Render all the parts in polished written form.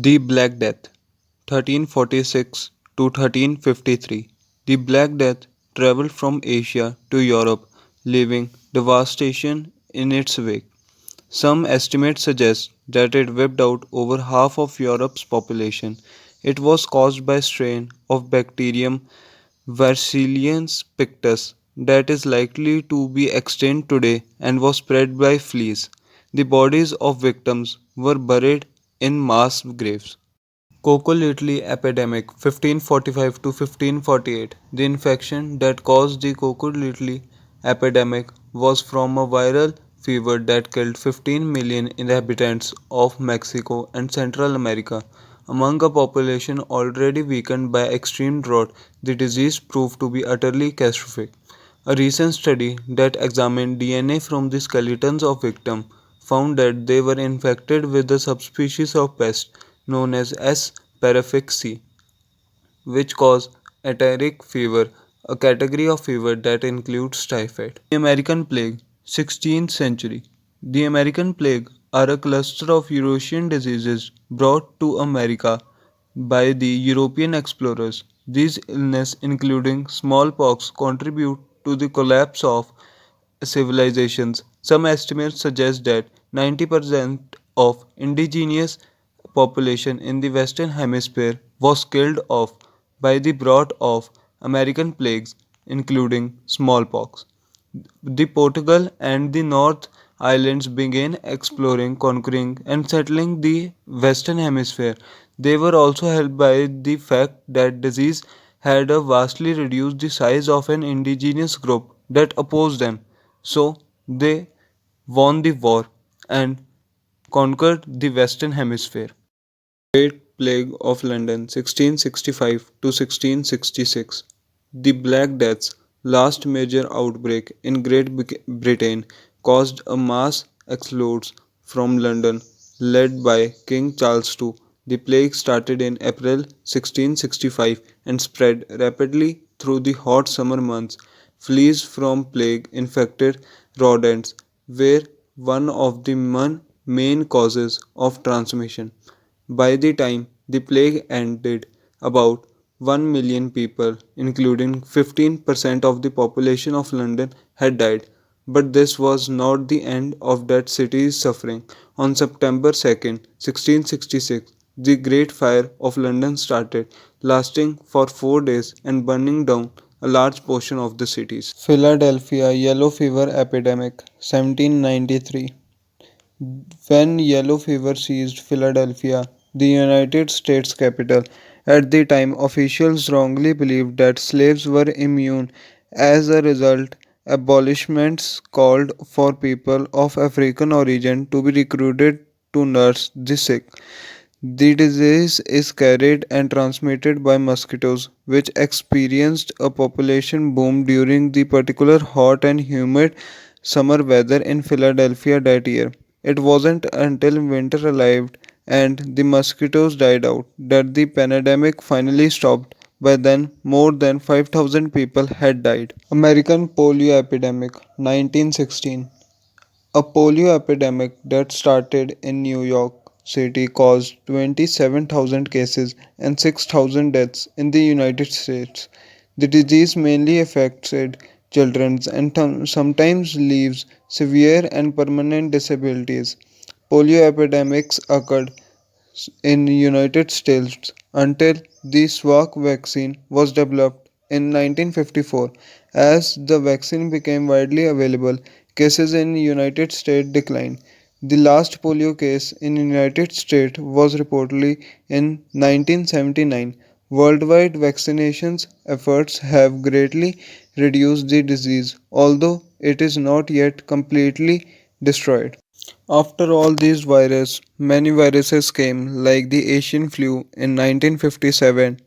The Black Death, 1346 to 1353. The Black Death traveled from Asia to Europe, leaving devastation in its wake. Some estimates suggest that it wiped out over half of Europe's population. It was caused by a strain of bacterium Varicella pictus that is likely to be extinct today and was spread by fleas. The bodies of victims were buried in mass graves. Coco-Littli epidemic 1545 to 1548. The infection that caused the Coco-Littli epidemic was from a viral fever that killed 15 million inhabitants of Mexico and Central America. Among a population already weakened by extreme drought, the disease proved to be utterly catastrophic. A recent study that examined DNA from the skeletons of victims found that they were infected with the subspecies of pest known as S. paraphyxi, which cause enteric fever, a category of fever that includes typhoid. The American Plague, 16th century. The American Plague are a cluster of Eurasian diseases brought to America by the European explorers. These illnesses, including smallpox, contribute to the collapse of civilizations. Some estimates suggest that 90% of indigenous population in the Western Hemisphere was killed off by the brood of American plagues, including smallpox. The Portugal and the North Islands began exploring, conquering, and settling the Western Hemisphere. They were also helped by the fact that disease had vastly reduced the size of an indigenous group that opposed them. So they won the war and conquered the Western Hemisphere. Great Plague of London 1665 to 1666. The Black Death's last major outbreak in Great Britain caused a mass exodus from London led by King Charles II. The plague started in April 1665 and spread rapidly through the hot summer months. Fleas from plague infected rodents were one of the main causes of transmission. By the time the plague ended, about 1 million people, including 15% of the population of London, had died. But this was not the end of that city's suffering. On September 2nd, 1666, the Great Fire of London started, lasting for 4 days and burning down a large portion of the cities. Philadelphia Yellow Fever Epidemic 1793. When yellow fever seized Philadelphia, the United States capital, at the time officials wrongly believed that slaves were immune. As a result, abolishments called for people of African origin to be recruited to nurse the sick. The disease is carried and transmitted by mosquitoes, which experienced a population boom during the particular hot and humid summer weather in Philadelphia that year. It wasn't until winter arrived and the mosquitoes died out that the pandemic finally stopped. By then, more than 5,000 people had died. American polio epidemic 1916. A polio epidemic that started in New York City caused 27,000 cases and 6,000 deaths in the United States. The disease mainly affected children and sometimes leaves severe and permanent disabilities. Polio epidemics occurred in the United States until the Salk vaccine was developed in 1954. As the vaccine became widely available, cases in the United States declined. The last polio case in the United States was reportedly in 1979. Worldwide vaccination efforts have greatly reduced the disease, although it is not yet completely destroyed. After all these viruses, many viruses came, like the Asian flu in 1957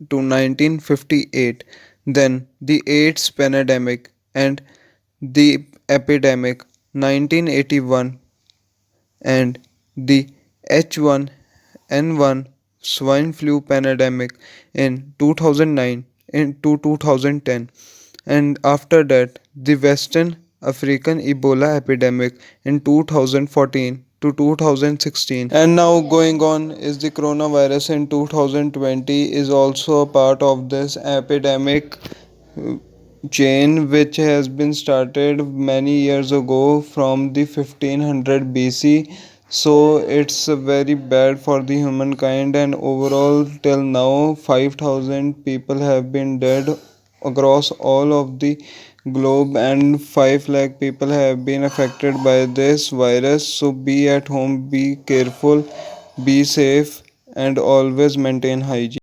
to 1958, then the AIDS pandemic and the epidemic 1981 and the H1N1 swine flu pandemic in 2009 to 2010, and after that the Western African Ebola epidemic in 2014 to 2016. And now going on is the coronavirus in 2020 is also a part of this epidemic chain which has been started many years ago from the 1500 BC. So it's very bad for the humankind, and overall till now 5000 people have been dead across all of the globe, and 5 lakh people have been affected by this virus. So be at home, be careful, be safe, and always maintain hygiene.